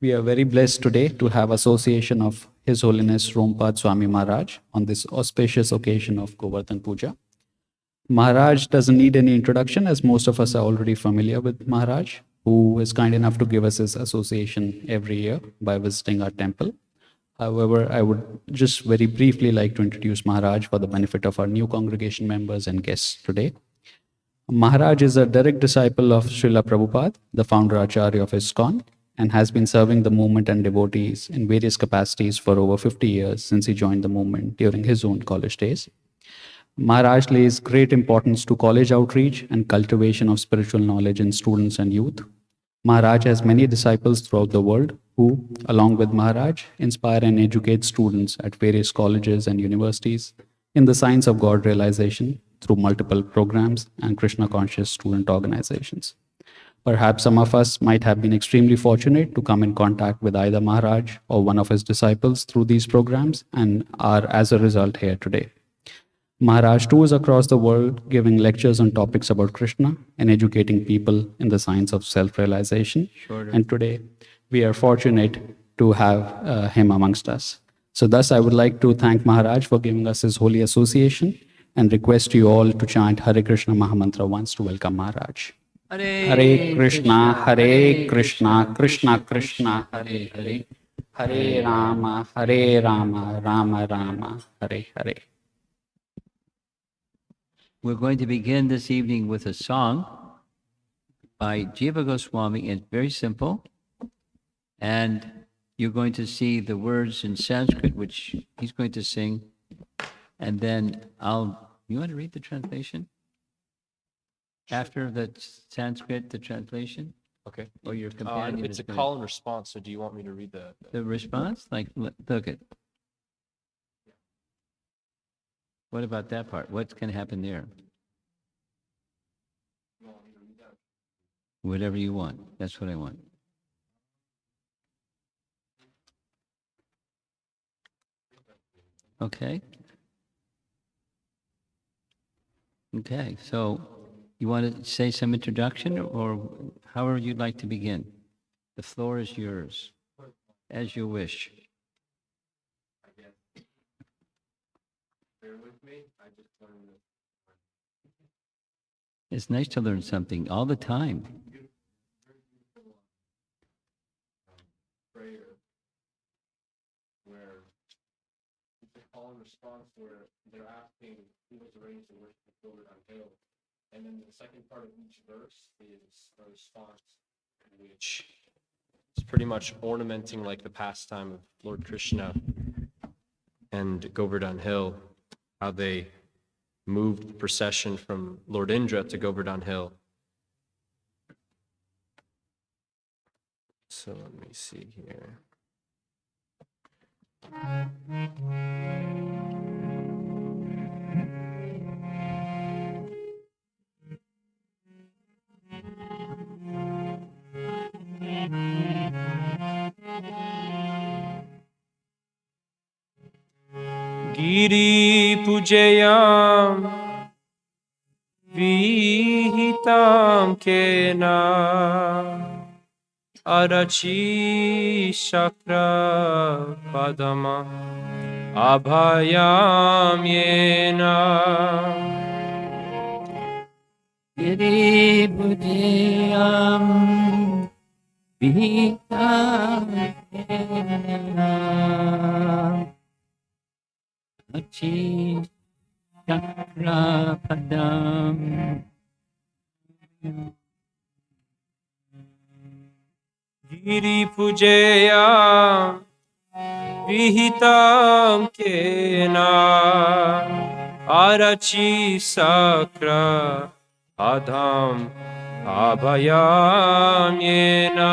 We are very blessed today to have association of His Holiness Rompad Swami Maharaj on this auspicious occasion of Govardhan Puja. Maharaj doesn't need any introduction, as most of us are already familiar with Maharaj, who is kind enough to give us his association every year by visiting our temple. However, I would just very briefly like to introduce Maharaj for the benefit of our new congregation members and guests today. Maharaj is a direct disciple of Srila Prabhupada, the founder Acharya of ISKCON, and has been serving the movement and devotees in various capacities for over 50 years since he joined the movement during his own college days. Maharaj lays great importance to college outreach and cultivation of spiritual knowledge in students and youth. Maharaj has many disciples throughout the world who, along with Maharaj, inspire and educate students at various colleges and universities in the science of God realization through multiple programs and Krishna conscious student organizations. Perhaps some of us might have been extremely fortunate to come in contact with either Maharaj or one of his disciples through these programs and are as a result here today. Maharaj tours across the world giving lectures on topics about Krishna and educating people in the science of self-realization. And today we are fortunate to have him amongst us. So thus I would like to thank Maharaj for giving us his holy association and request you all to chant Hare Krishna Mahamantra once to welcome Maharaj. Hare Krishna, Hare Krishna, Krishna Krishna, Hare Hare, Hare Rama, Rama Rama, Hare Hare. We're going to begin this evening with a song by Jiva Goswami. It's very simple. And you're going to see the words in Sanskrit, which he's going to sing. And then you want to read the translation? After the Sanskrit, the translation? Okay. Or your companion? It's a call and response, so do you want me to read the response? Like, look at. What about that part? What's going to happen there? Whatever you want. That's what I want. Okay. Okay, so you want to say some introduction or however you'd like to begin? The floor is yours, as you wish. Bear with me. I just learned this. It's nice to learn something all the time. Prayer, where it's a call and response, where they're asking who was arranged to worship Govardhan Hill, and then the second part of each verse is a response, which is pretty much ornamenting like the pastime of Lord Krishna and Govardhan Hill. How they moved the procession from Lord Indra to Govardhan Hill. So let me see here. Giri pujayam vihitam kena arachi shakra padama abhayam yena. Giri pujayam vihitam kena Achi Chakra Padam Giri pujayam vihitam kena arachi sakra adham abhayam yena.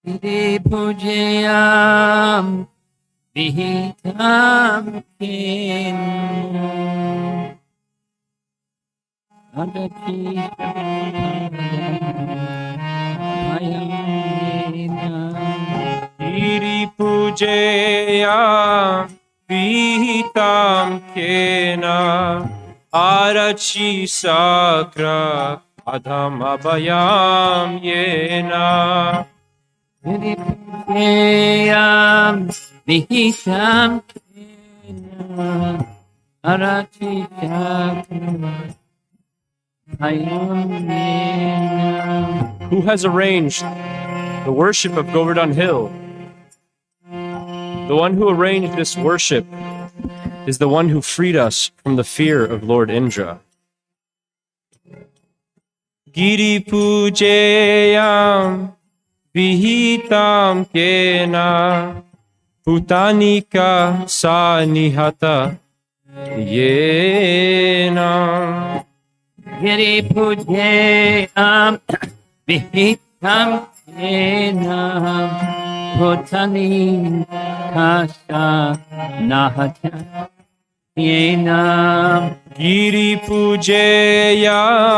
Giri Pujayam Vihitam Kena Adachi Giri pujayam vihitam kena arachi sakra Adham Abhayam Yena. Yam Vihitam Kena Arati Who has arranged the worship of Govardhan Hill? The one who arranged this worship is the one who freed us from the fear of Lord Indra. Giri Pujayam Vihitam Kena Putanika Sanihata Yena. Giri Pujayam Vihitam Kena Putani Kasha Nahata Yena. Giri Pujayam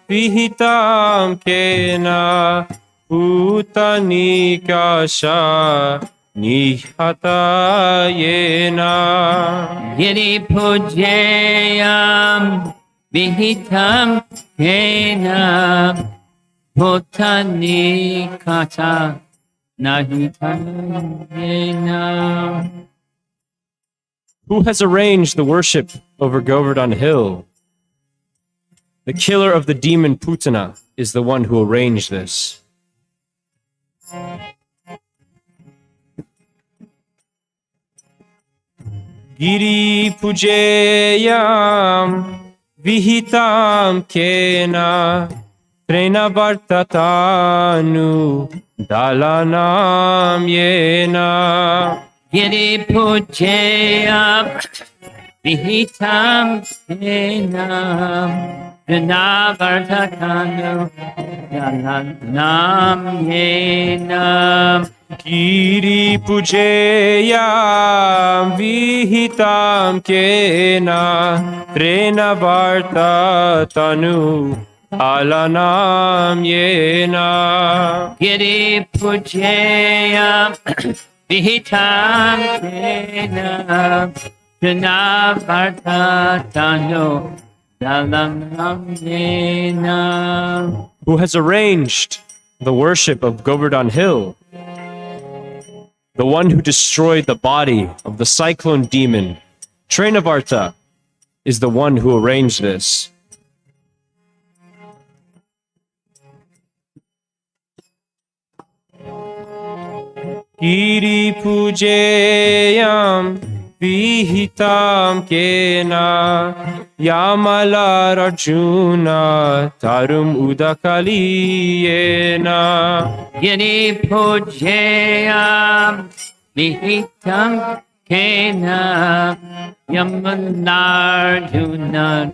Vihitam Kena Putanika Sha Nihata Yena. Giri Pujayam Vihitam Kena Putani Kata Nahita Yena. Who has arranged the worship over Govardhan Hill? The killer of the demon Putana is the one who arranged this. Giri Pujayam Vihitam Kena Trena Vartatanu Dalanam Yena. Giri Pujayam Vihitam Kena Vinavartakanu Dalanam Yena. Giri Pujayam Vihitam Kena Trena Vartatanu Alanam Yena. Giri Pujayam Vihitam Kena Vinavartakanu Dalanam Yena. Who has arranged the worship of Govardhan Hill? The one who destroyed the body of the cyclone demon, Trinavarta, is the one who arranged this. Giri Pujayam Vihitam Kena Yamala Arjuna Tarum Udakaliyena. Giri Pujayam Vihitam Kena Yamanarjuna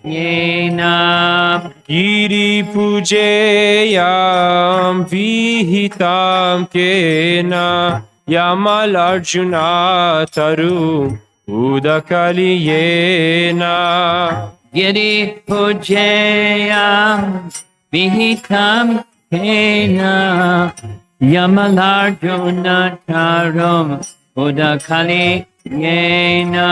Yena. Giri Pujayam Vihitam Kena Yamal Arjuna Taru Udakaliyena. Giri Pujayam Vihitam Kena Yamalarjuna Tarum Udakali Yena.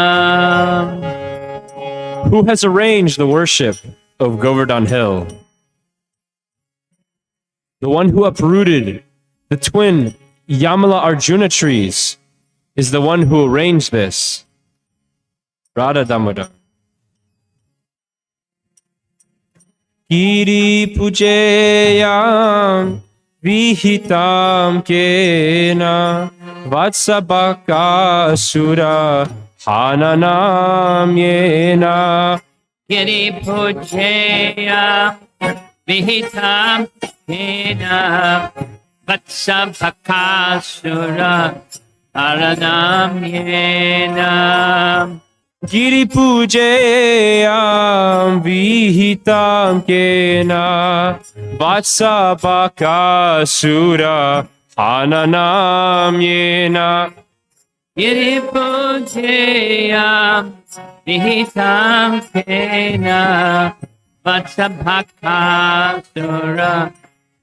Who has arranged the worship of Govardhan Hill? The one who uprooted the twin Yamala Arjuna trees is the one who arranged this. Radha Damodar. Giri Pujayam Vihitam Kena Vatsabakasura Hananam Yena. Giri Pujayam Vihitam Kena Vatsabakasura Haranam Yena. Giri Pujayam Vihitam Kena Vatsabakasura Hananam Yena. Giri Pujayam Vihitam Kena Vatsabakasura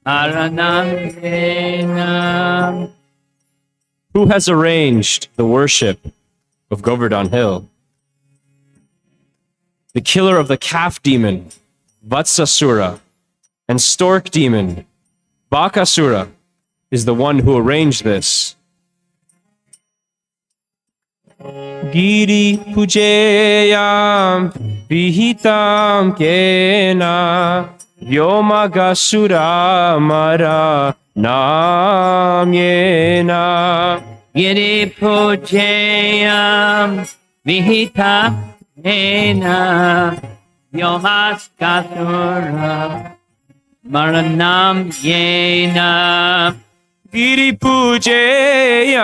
Haranam Yena. Who has arranged the worship of Govardhan Hill? The killer of the calf demon, Vatsasura, and stork demon, Bakasura, is the one who arranged this. Giri pujeyam vihitam kena Vyomagasura mara namyena. Giri pujayam vihita ena Vyomagasura maranam yena. Giri pujeyam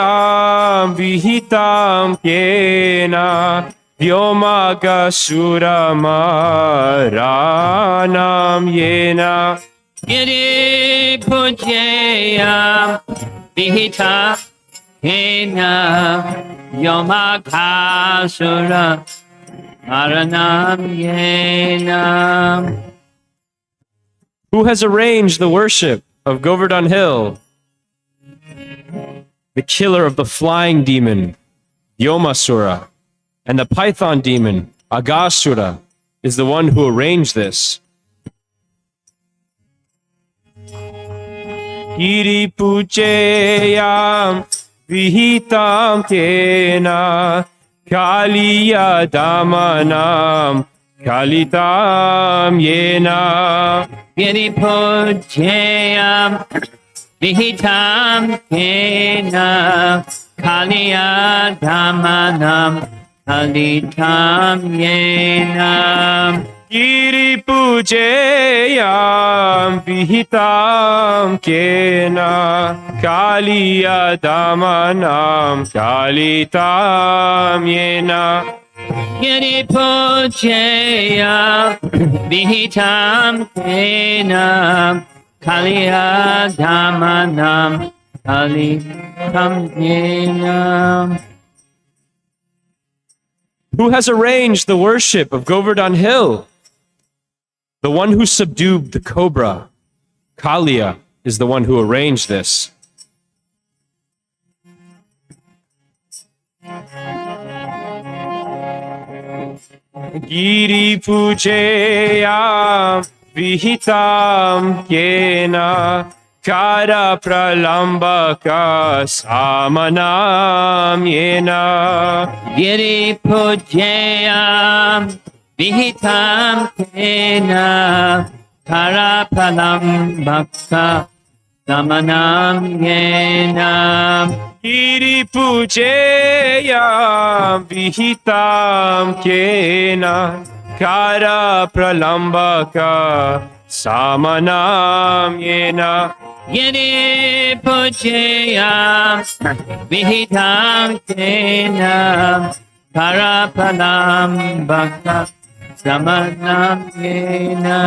vihitam kena Vyomagasura maranam yena. Giri pujayam vihita ena Vyomagasura maranam yena. Who has arranged the worship of Govardhan Hill? The killer of the flying demon, Yomasura, and the python demon, Agasura, is the one who arranged this. Giri pujeyam vihitam kena Kaliya damanam kalitam yena. Giri pujayam vihitam kena Kaliya damanam kalitam yena. Giri pujeyam vihitam kena Kaliya damanam kalitam yena. Giri pujayam vihitam kena Kaliya damanam kalitam yena. Who has arranged the worship of Govardhan Hill? The one who subdued the cobra, Kaliya, is the one who arranged this. Giri pujeyam vihitam kena Kara pralambaka samanam yena. Giri pujayam vihitam kena Karapalam bhakta samanam yena. Giri pujeyam vihitam kena Kara pralambaka samanam yena. Giri pujayam vihitam kena Karapalam bhakta samanam yena.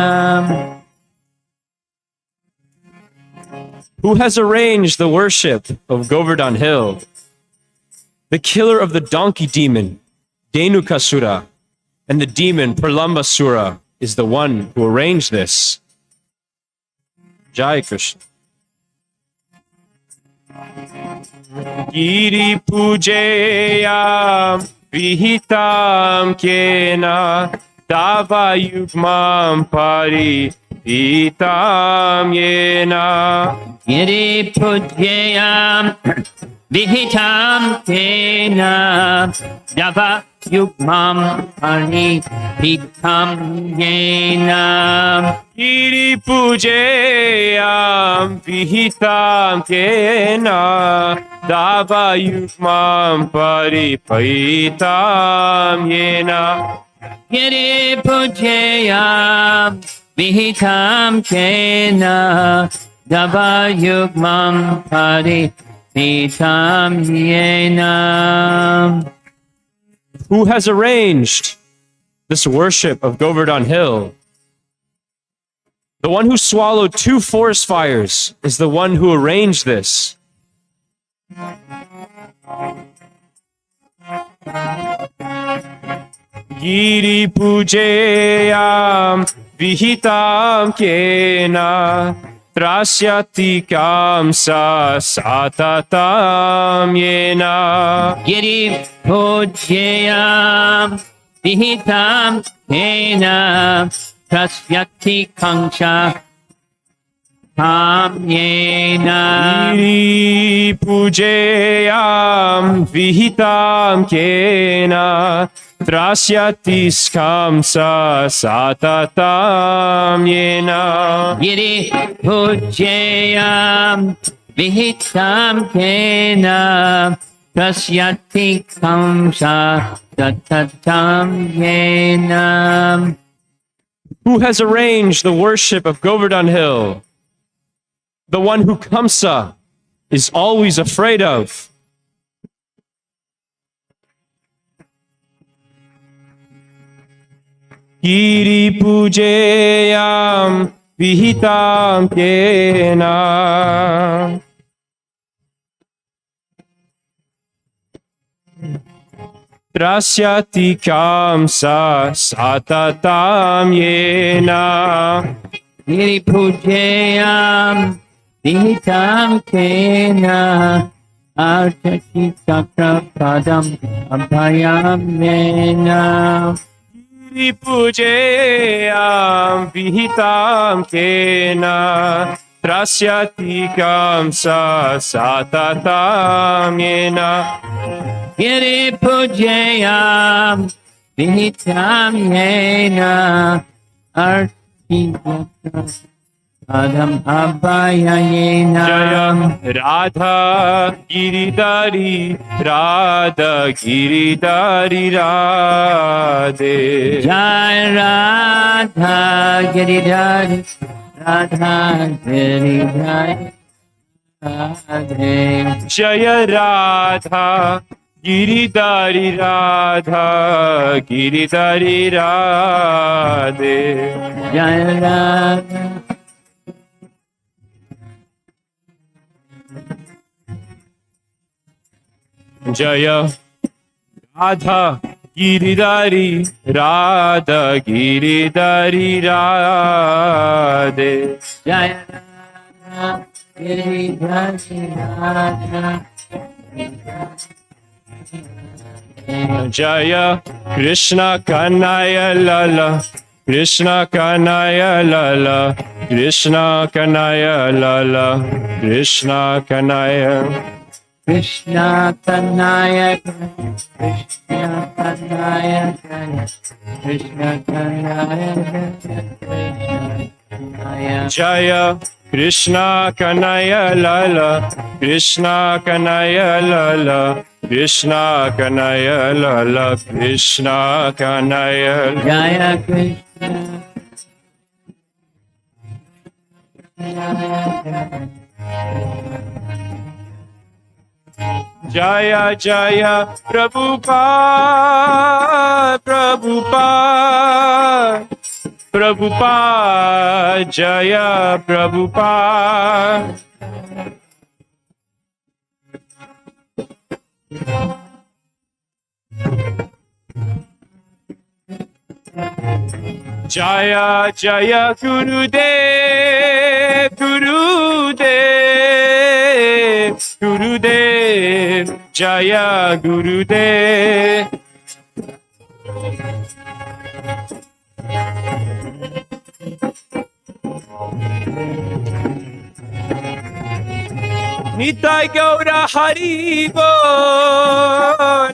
Who has arranged the worship of Govardhan Hill? The killer of the donkey demon, Dhenukasura, and the demon Pralambasura is the one who arranged this. Jai Krishna. Giri pujeyam vihitam kena Tava yugmam pari vitam yena. Giri pujayam vihitam kena Dava yugmam pani vitam yena. Giri pujeyam vihitam kena Dava yugmam pari paitam yena. Giri pujayam vihitam kena Dava yugmam pari vitam yena. Who has arranged this worship of Govardhan Hill? The one who swallowed 2 forest fires is the one who arranged this. Giri pujeyam vihitam kena Trasyatikam sa satatam yena. Giri pujayam vihitam kena prasyakti kangsha kamyena. Iri pujeyam vihitam kena trasyati skamsa satatam yena. Giri pujayam vihitam kena prasyati kamsa tatatam yena. Who has arranged the worship of Govardhan Hill? The one who Kamsa is always afraid of. Giri pujeyam vihitam kena trasyati kamsa satatam yena. Giri pujayam vihitam kena archati chakra padam abhayam yena. Giri pujeyam vihitam kena trasyati kamsa satatam yena. Giri pujayam vihitam yena archati chakra padam abhayam Jaya yena. Radha Giridhari Radha Giridhari Radhe. Jai Radha Giridhari Radha Giridhari Radhe. Jaya Radha Giridhari Radha Giridhari Radhe. Jai Radha Jaya Radha Giridhari Radha Giridhari Radhe. Jai Radha Giridhari Radha Jaya Krishna Kanaya Lala Krishna Kanaya Lala Krishna Kanaya Lala Krishna Kanaya. Krishna Kanaya Krishna Kanaya Krishna Kanaya Krishna Jaya Krishna Kanaya Lala Krishna Kanaya Lala Krishna Kanaya Lala Krishna Kanaya. Jaya Krishna Jaya Jaya Prabhupada Prabhupada Prabhupada Jaya Prabhupada. Jaya Jaya Gurudev Gurudev Gurudev Jaya Gurudev. Nitai Gaura Haribo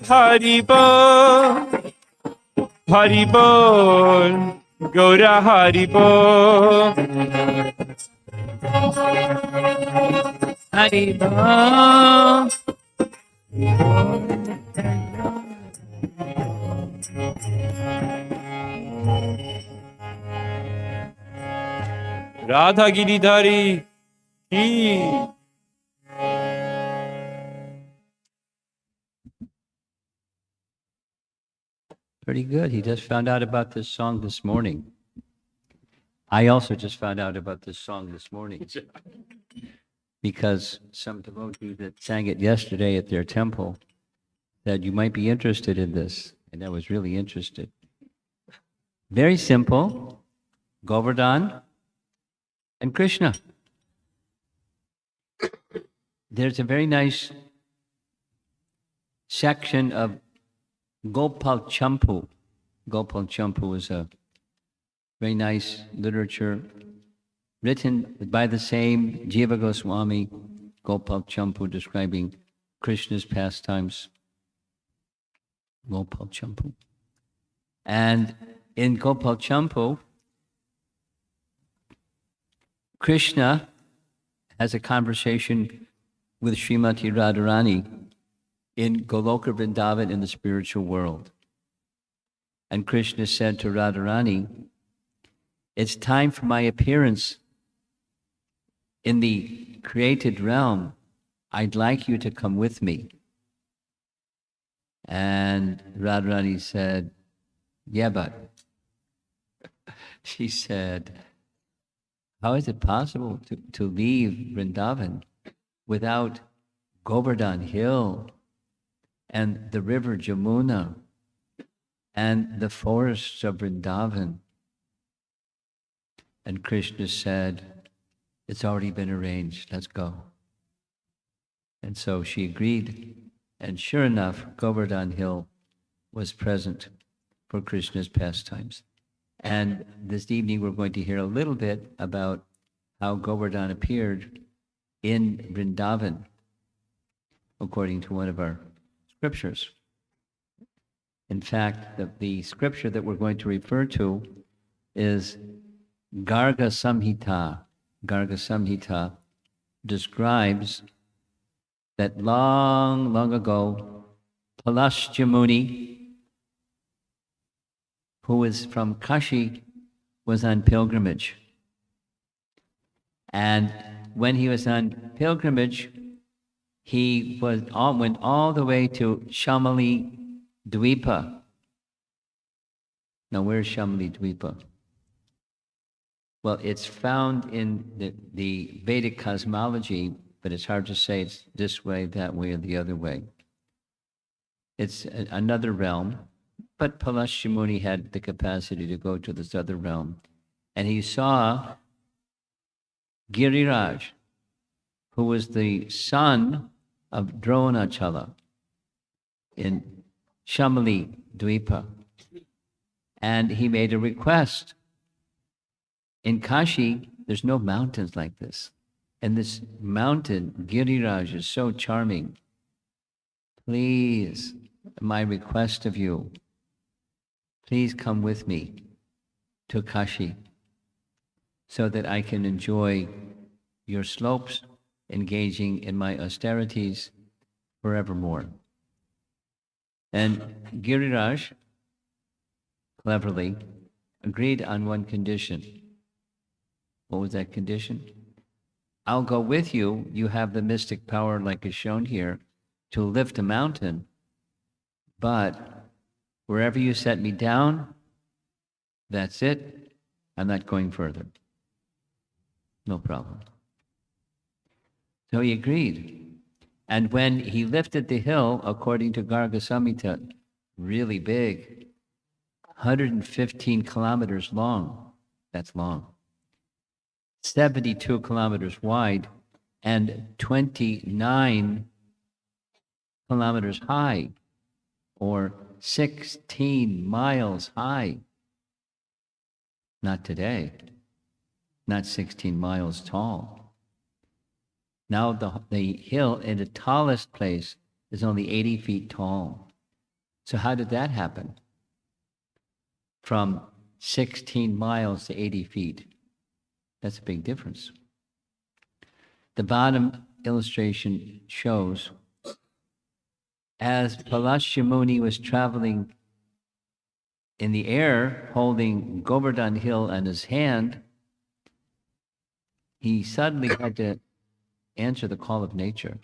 Haribo Haribol, Gaura Haribol. Haribo. Radha Giridhari ki. Pretty good. He just found out about this song this morning. I also just found out about this song this morning because some devotee that sang it yesterday at their temple said you might be interested in this, and I was really interested. Very simple. Govardhan and Krishna. There's a very nice section of Gopal Champu. Gopal Champu is a Very nice literature written by the same Jiva Goswami, Gopal Champu, describing Krishna's pastimes. Gopal Champu. And in Gopal Champu, Krishna has a conversation with Srimati Radharani in Goloka Vrindavan in the spiritual world. And Krishna said to Radharani, it's time for my appearance in the created realm. I'd like you to come with me. And Radharani said, yeah, but she said, how is it possible to leave Vrindavan without Govardhan Hill and the river Jamuna and the forests of Vrindavan? And Krishna said, it's already been arranged, let's go. And so she agreed, and sure enough, Govardhan Hill was present for Krishna's pastimes. And this evening we're going to hear a little bit about how Govardhan appeared in Vrindavan, according to one of our scriptures. In fact, the scripture that we're going to refer to is Garga Samhita. Garga Samhita describes that long, long ago, Palasya Muni, who was from Kashi, was on pilgrimage. And when he was on pilgrimage, he went all the way to Shamali Dvipa. Now, where's Shamali Dvipa? Well, it's found in the Vedic cosmology, but it's hard to say it's this way, that way, or the other way. It's another realm, but Palasya Muni had the capacity to go to this other realm. And he saw Giriraj, who was the son of Dronachala in Shamali Dvipa. And he made a request. In Kashi, there's no mountains like this. And this mountain, Giriraj, is so charming. Please, my request of you, please come with me to Kashi so that I can enjoy your slopes, engaging in my austerities forevermore. And Giriraj, cleverly, agreed on one condition. What was that condition? I'll go with you. You have the mystic power, like is shown here, to lift a mountain. But wherever you set me down, that's it. I'm not going further. No problem. So he agreed. And when he lifted the hill, according to Garga Samhita, really big, 115 kilometers long. That's long. 72 kilometers wide and 29 kilometers high, or 16 miles high. Not today, not 16 miles tall. Now the hill in the tallest place is only 80 feet tall. So how did that happen? From 16 miles to 80 feet. That's a big difference. The bottom illustration shows as Palasya Muni was traveling in the air, holding Govardhan Hill in his hand, he suddenly had to answer the call of nature.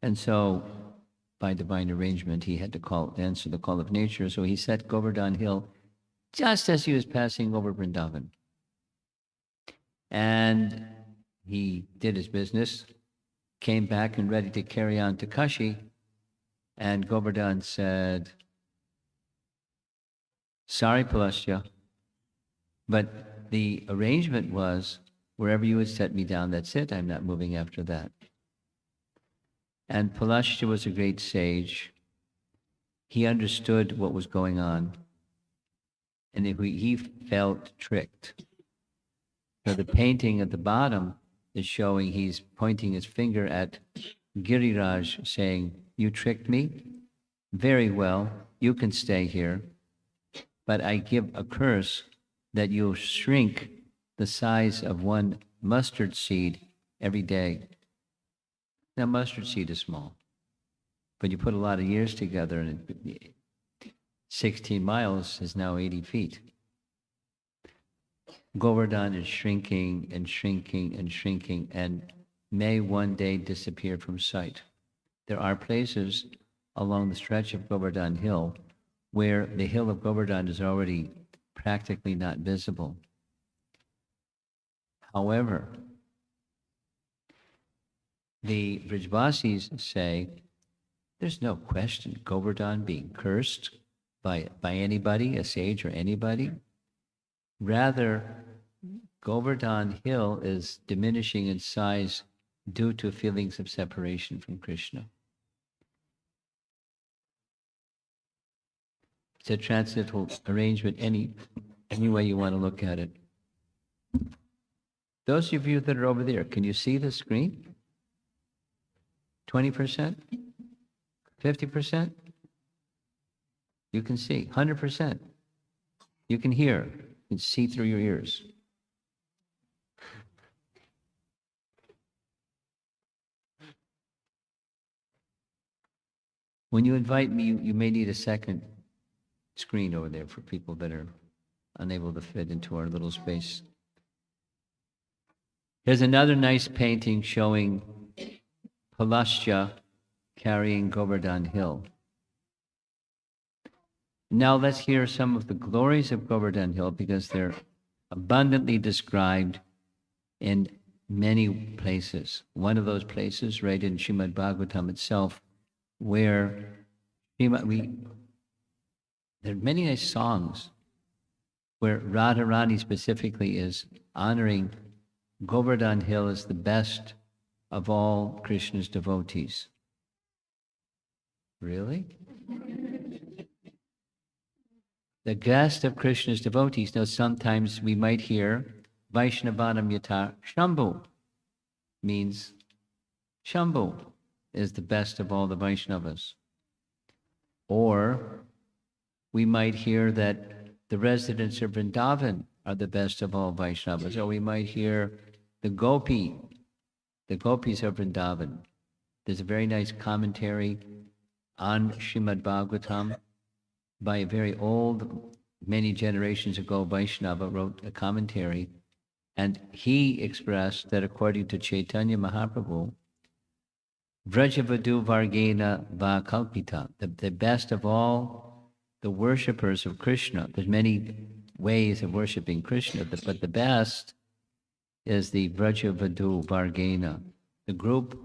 And so, by divine arrangement, he had to answer the call of nature. So he set Govardhan Hill just as he was passing over Vrindavan. And he did his business, came back and ready to carry on to Kashi. And Govardhan said, sorry, Palasya, but the arrangement was wherever you would set me down, that's it. I'm not moving after that. And Palasya was a great sage. He understood what was going on. and he felt tricked. So the painting at the bottom is showing he's pointing his finger at Giriraj, saying, "You tricked me? Very well, you can stay here, but I give a curse that you'll shrink the size of one mustard seed every day." Now, mustard seed is small, but you put a lot of years together, and 16 miles is now 80 feet. Govardhan is shrinking and shrinking and shrinking, and may one day disappear from sight. There are places along the stretch of Govardhan Hill where the hill of Govardhan is already practically not visible. However, the Brijvasis say there's no question Govardhan being cursed by anybody, a sage or anybody. Rather, Govardhan Hill is diminishing in size due to feelings of separation from Krishna. It's a transcendental arrangement any way you want to look at it. Those of you that are over there, can you see the screen? 20%? 50%? You can see. 100%. You can hear. You can see through your ears. When you invite me, you may need a second screen over there for people that are unable to fit into our little space. Here's another nice painting showing Palasya carrying Govardhan Hill. Now let's hear some of the glories of Govardhan Hill, because they're abundantly described in many places. One of those places, right in Srimad Bhagavatam itself, where there are many nice songs where Radharani specifically is honoring Govardhan Hill as the best of all Krishna's devotees. Really? The best of Krishna's devotees. Now, sometimes we might hear Vaishnavanam Yata Shambhu, means Shambhu is the best of all the Vaishnavas. Or we might hear that the residents of Vrindavan are the best of all Vaishnavas. Or we might hear the gopis of Vrindavan. There's a very nice commentary on Srimad Bhagavatam by a very old, many generations ago, Vaishnava wrote a commentary, and he expressed that according to Chaitanya Mahaprabhu, Vrajavadu Vargena Va Kalpita, the best of all the worshippers of Krishna. There's many ways of worshiping Krishna, but the best is the Vrajavadu Vargena, the group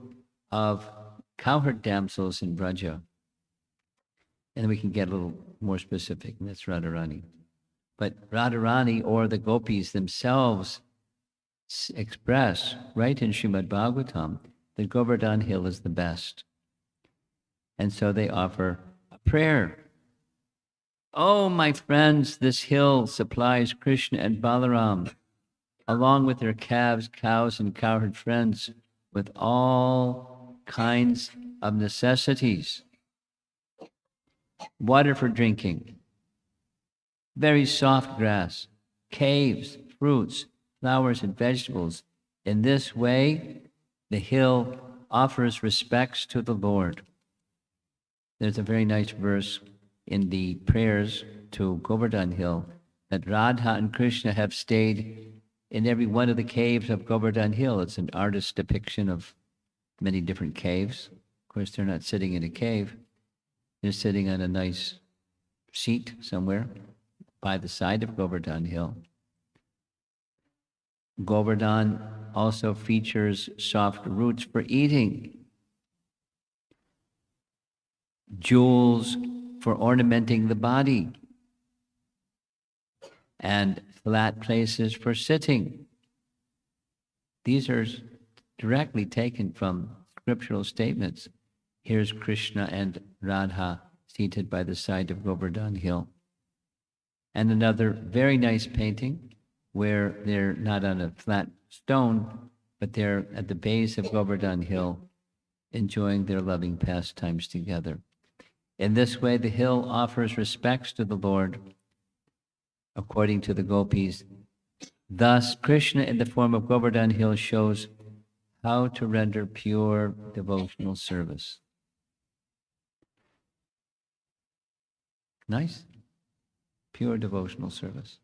of cowherd damsels in Vraja. And then we can get a little more specific, and that's Radharani. But Radharani or the gopis themselves express, right in Srimad Bhagavatam, that Govardhan Hill is the best. And so they offer a prayer. Oh, my friends, this hill supplies Krishna and Balaram, along with their calves, cows, and cowherd friends, with all kinds of necessities. Water for drinking, very soft grass, caves, fruits, flowers, and vegetables. In this way, the hill offers respects to the Lord. There's a very nice verse in the prayers to Govardhan Hill that Radha and Krishna have stayed in every one of the caves of Govardhan Hill. It's an artist's depiction of many different caves. Of course, they're not sitting in a cave. They're sitting on a nice seat somewhere by the side of Govardhan Hill. Govardhan also features soft roots for eating, jewels for ornamenting the body, and flat places for sitting. These are directly taken from scriptural statements. Here's Krishna and Radha seated by the side of Govardhan Hill. And another very nice painting where they're not on a flat stone, but they're at the base of Govardhan Hill, enjoying their loving pastimes together. In this way, the hill offers respects to the Lord, according to the gopis. Thus, Krishna, in the form of Govardhan Hill, shows how to render pure devotional service. Nice. Pure devotional service.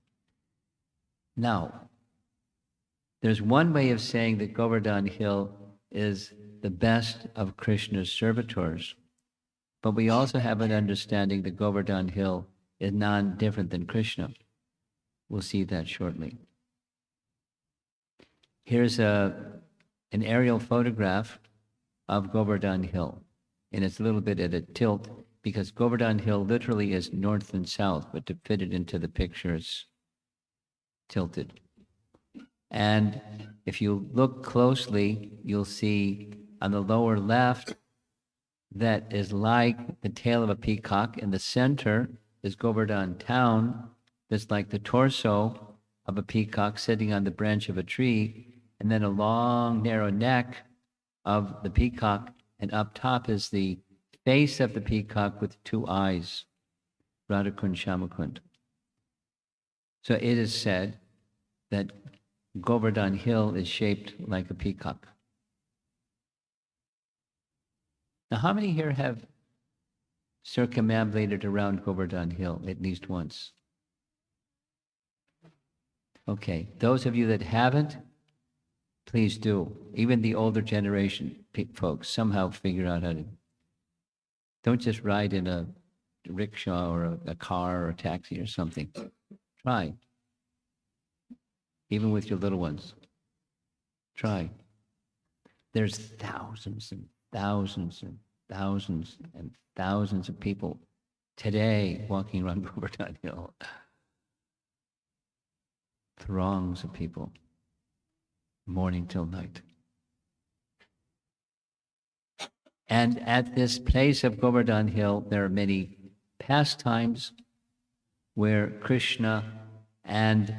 Now, there's one way of saying that Govardhan Hill is the best of Krishna's servitors, but we also have an understanding that Govardhan Hill is non-different than Krishna. We'll see that shortly. Here's an aerial photograph of Govardhan Hill, and it's a little bit at a tilt because Govardhan Hill literally is north and south, but to fit it into the picture, it's tilted. And if you look closely, you'll see on the lower left that is like the tail of a peacock. In the center is Govardhan town, that's like the torso of a peacock sitting on the branch of a tree, and then a long, narrow neck of the peacock, and up top is the face of the peacock with two eyes, Radhakund Shamakund. So it is said that Govardhan Hill is shaped like a peacock. Now, how many here have circumambulated around Govardhan Hill at least once? Okay, those of you that haven't, please do. Even the older generation folks somehow figure out how to. Don't just ride in a rickshaw or a car or a taxi or something. Try. Even with your little ones. Try. There's thousands and thousands and thousands and thousands of people today walking around Govardhan Hill. Throngs of people, morning till night. And at this place of Govardhan Hill, there are many pastimes where Krishna and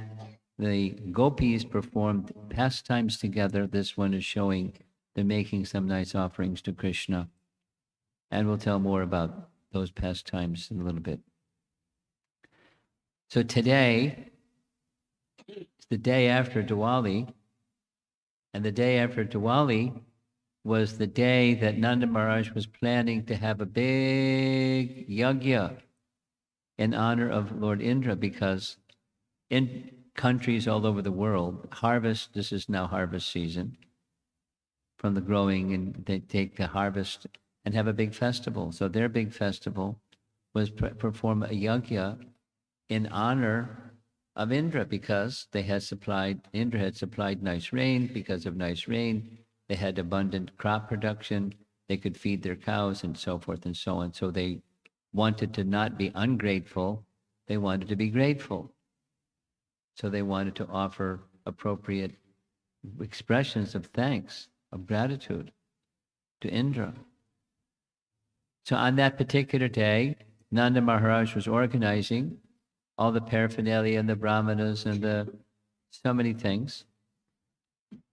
the gopis performed pastimes together. This one is showing they're making some nice offerings to Krishna. And we'll tell more about those pastimes in a little bit. So today, it's the day after Diwali, and the day after Diwali was the day that Nanda Maharaj was planning to have a big yajna in honor of Lord Indra, because in countries all over the world, this is now harvest season from the growing, and they take the harvest and have a big festival. So their big festival was perform a yajna in honor of Indra, because Indra had supplied nice rain. Because of nice rain, they had abundant crop production. They could feed their cows and so forth and so on. So they wanted to not be ungrateful. They wanted to be grateful. So they wanted to offer appropriate expressions of thanks, of gratitude to Indra. So on that particular day, Nanda Maharaj was organizing all the paraphernalia and the brahmanas and so many things.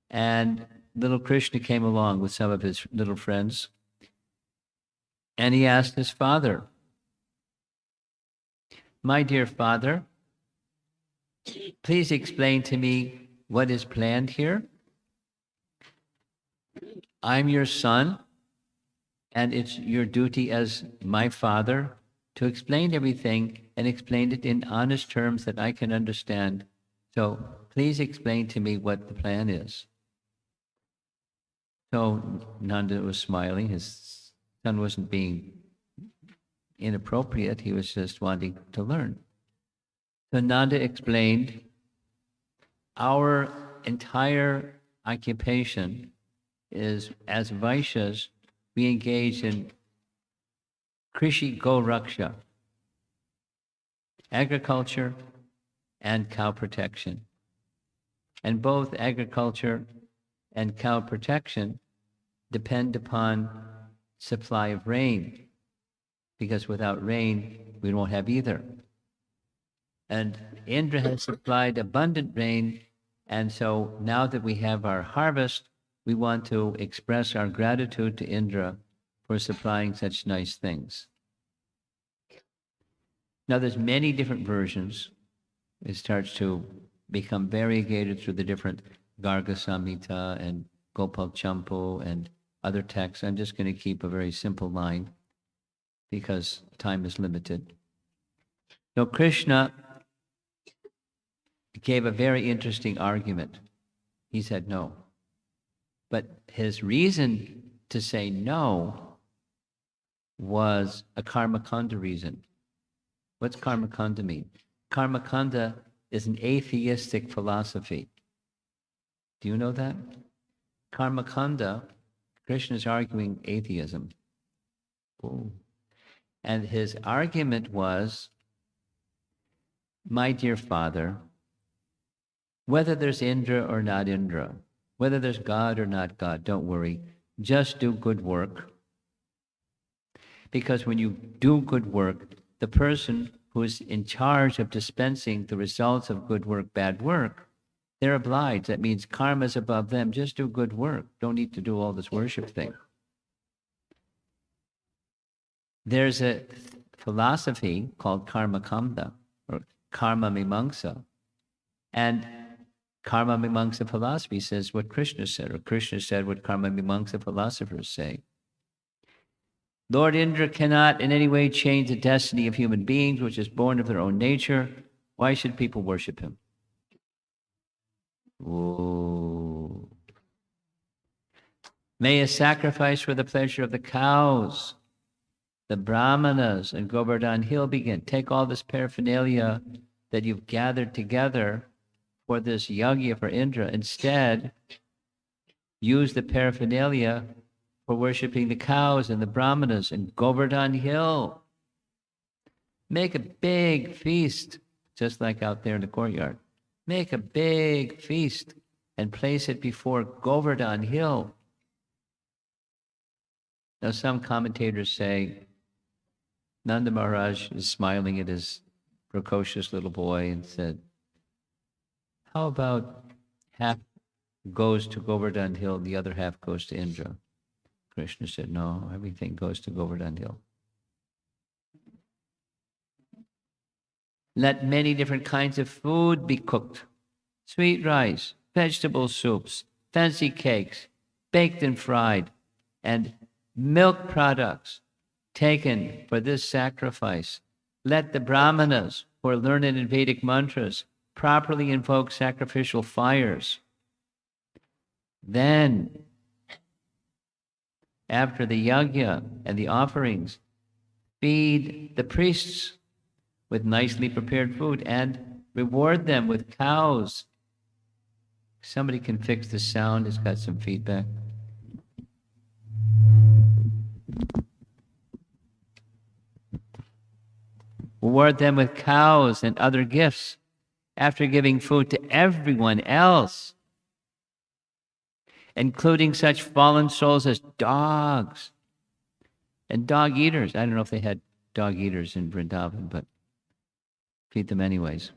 And little Krishna came along with some of his little friends. And he asked his father, "My dear father, please explain to me what is planned here. I'm your son, and it's your duty as my father to explain everything and explain it in honest terms that I can understand. So please explain to me what the plan is." So Nanda was smiling. His son wasn't being inappropriate. He was just wanting to learn. So Nanda explained, our entire occupation is, as Vaishyas, we engage in Krishi Go Raksha, agriculture and cow protection. And both agriculture and cow protection depend upon supply of rain, because without rain, we won't have either. And Indra has supplied abundant rain. And so now that we have our harvest, we want to express our gratitude to Indra for supplying such nice things. Now there's many different versions. It starts to become variegated through the different Garga Samhita and Gopal Champu and other texts. I'm just going to keep a very simple line because time is limited. So Krishna gave a very interesting argument. He said no. But his reason to say no was a karmakanda reason. What's karmakanda mean? Karmakanda is an atheistic philosophy. Do you know that? Karmakanda, Krishna is arguing atheism. Ooh. And his argument was, my dear father, whether there's Indra or not Indra, whether there's God or not God, don't worry. Just do good work. Because when you do good work, the person who's in charge of dispensing the results of good work, bad work, they're obliged. That means karma's above them. Just do good work. Don't need to do all this worship thing. There's a philosophy called karma kanda or karma mimamsa. And karma mimamsa philosophy says what Krishna said, or Krishna said what karma mimamsa philosophers say. Lord Indra cannot in any way change the destiny of human beings, which is born of their own nature. Why should people worship him? Ooh. May a sacrifice for the pleasure of the cows, the brahmanas, and Govardhan Hill begin. Take all this paraphernalia that you've gathered together for this yagya for Indra. Instead, use the paraphernalia for worshiping the cows and the brahmanas and Govardhan Hill. Make a big feast, just like out there in the courtyard. Make a big feast and place it before Govardhan Hill. Now, some commentators say Nanda Maharaj is smiling at his precocious little boy and said, how about half goes to Govardhan Hill, the other half goes to Indra? Krishna said, no, everything goes to Govardhan Hill. Let many different kinds of food be cooked. Sweet rice, vegetable soups, fancy cakes, baked and fried, and milk products taken for this sacrifice. Let the brahmanas, who are learned in Vedic mantras, properly invoke sacrificial fires. Then, after the yagya and the offerings, feed the priests with nicely prepared food and reward them with cows. Somebody can fix the sound, it's got some feedback. Reward them with cows and other gifts after giving food to everyone else, including such fallen souls as dogs and dog eaters. I don't know if they had dog eaters in Vrindavan, but feed them anyways.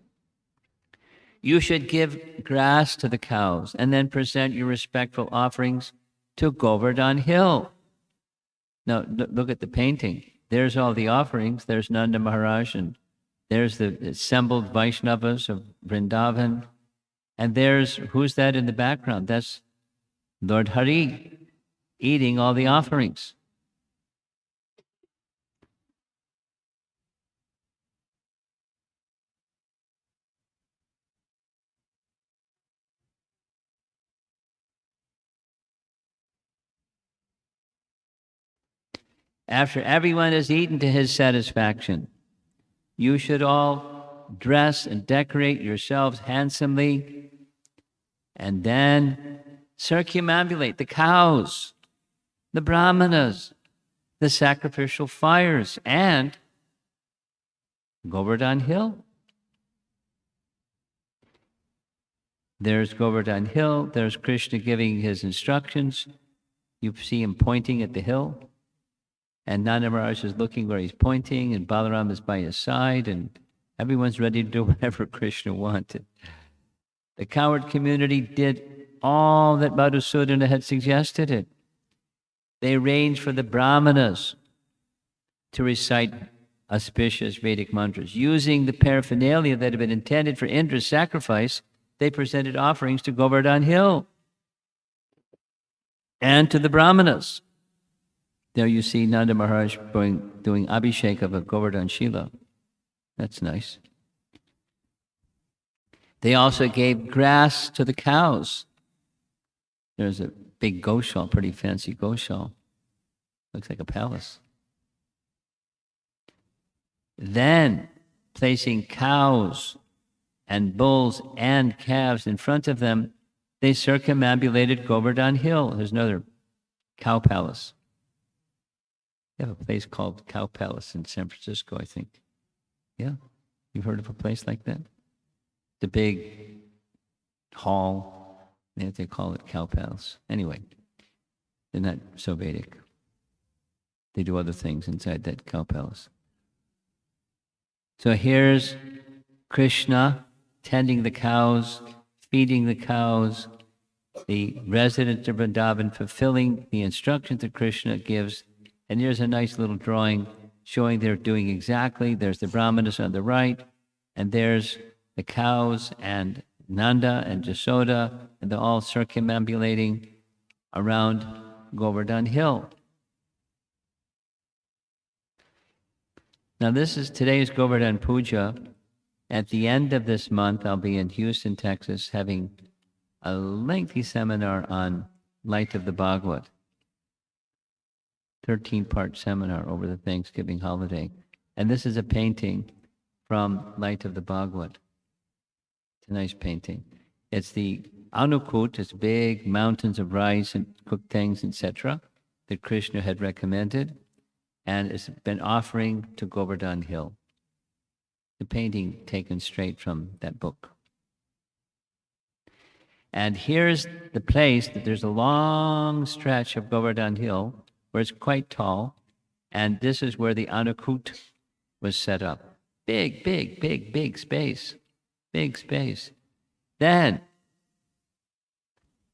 You should give grass to the cows and then present your respectful offerings to Govardhan Hill. Now, look at the painting. There's all the offerings. There's Nanda Maharaj, and there's the assembled Vaishnavas of Vrindavan. And there's, who's that in the background? That's Lord Hari eating all the offerings. After everyone has eaten to his satisfaction, you should all dress and decorate yourselves handsomely, and then circumambulate the cows, the brahmanas, the sacrificial fires, and Govardhan Hill. There's Govardhan Hill. There's Krishna giving his instructions. You see him pointing at the hill. And Nanda Maharaj is looking where he's pointing, and Balaram is by his side. And Everyone's ready to do whatever Krishna wanted. The coward community did all that Madhusudana had suggested it. They arranged for the brahmanas to recite auspicious Vedic mantras. Using the paraphernalia that had been intended for Indra's sacrifice, they presented offerings to Govardhan Hill and to the brahmanas. There you see Nanda Maharaj doing Abhishek of a Govardhan Shila. That's nice. They also gave grass to the cows. There's a big Goshaal, pretty fancy Goshaal. Looks like a palace. Then, placing cows and bulls and calves in front of them, they circumambulated Govardhan Hill. There's another cow palace. They have a place called Cow Palace in San Francisco, I think. Yeah, you've heard of a place like that? The big hall, they call it Cow Palace. Anyway, they're not so Vedic. They do other things inside that Cow Palace. So here's Krishna tending the cows, feeding the cows, the residents of Vrindavan fulfilling the instructions that Krishna gives. And here's a nice little drawing showing they're doing exactly. There's the brahmanas on the right, and there's the cows and Nanda and Jasoda, and they're all circumambulating around Govardhan Hill. Now this is today's Govardhan Puja. At the end of this month, I'll be in Houston, Texas, having a lengthy seminar on Light of the Bhagavad. 13-part seminar over the Thanksgiving holiday. And this is a painting from Light of the Bhagavad. It's a nice painting. It's the Annakuta, it's big mountains of rice and cooked things, etc., that Krishna had recommended, and it's been offering to Govardhan Hill. The painting taken straight from that book. And here's the place that there's a long stretch of Govardhan Hill where it's quite tall, and this is where the Annakuta was set up. Big, big, big, big space. Big space. Then,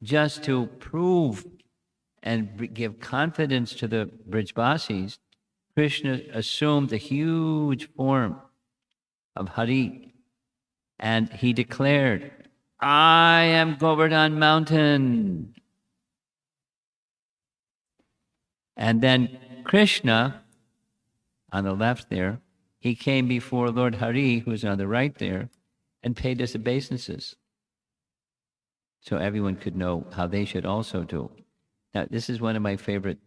just to prove and give confidence to the Brijbasis, Krishna assumed a huge form of Hari, and he declared, I am Govardhan Mountain. And then Krishna, on the left there, he came before Lord Hari, who's on the right there, and paid his obeisances. So everyone could know how they should also do. Now, this is one of my favorite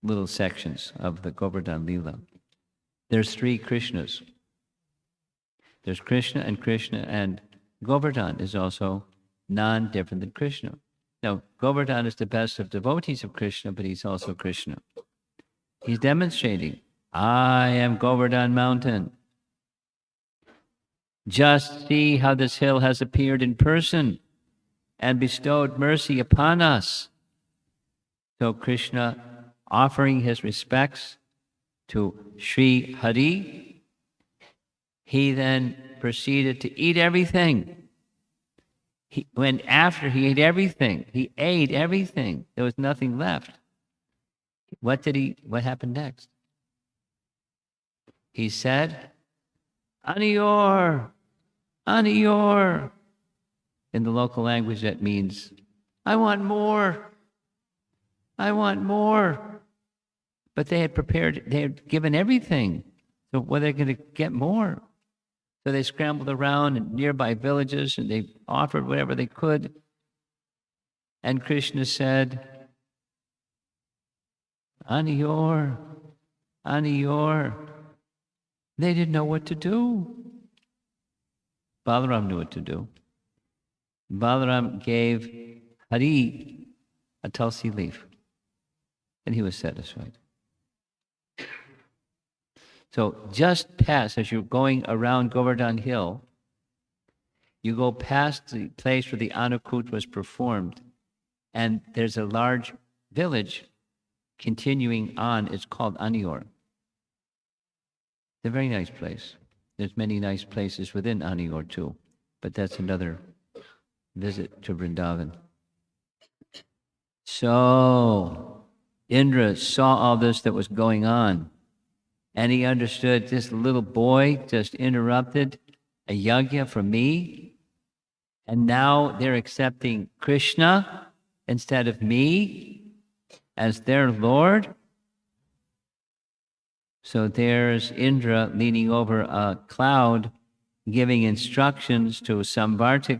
little sections of the Govardhan Lila. There's 3 Krishnas. There's Krishna, and Govardhan is also non-different than Krishna. Now, Govardhan is the best of devotees of Krishna, but he's also Krishna. He's demonstrating, I am Govardhan Mountain. Just see how this hill has appeared in person and bestowed mercy upon us. So Krishna, offering his respects to Sri Hari, he then proceeded to eat everything. After he ate everything, there was nothing left. What happened next? He said, Aniyor, Aniyor. In the local language, that means, I want more. I want more. But they had given everything. So were they going to get more? So they scrambled around in nearby villages and they offered whatever they could. And Krishna said, Aniyor, Aniyor. They didn't know what to do. Balaram knew what to do. Balaram gave Hari a tulsi leaf, and he was satisfied. So just past, as you're going around Govardhan Hill, you go past the place where the Annakuta was performed, and there's a large village continuing on. It's called Aniyor. It's a very nice place. there's many nice places within Anior too, but that's another visit to Vrindavan. So Indra saw all this that was going on, and he understood this little boy just interrupted a yajna for me, and now they're accepting Krishna instead of me as their Lord. So there's Indra leaning over a cloud, giving instructions to Samvartika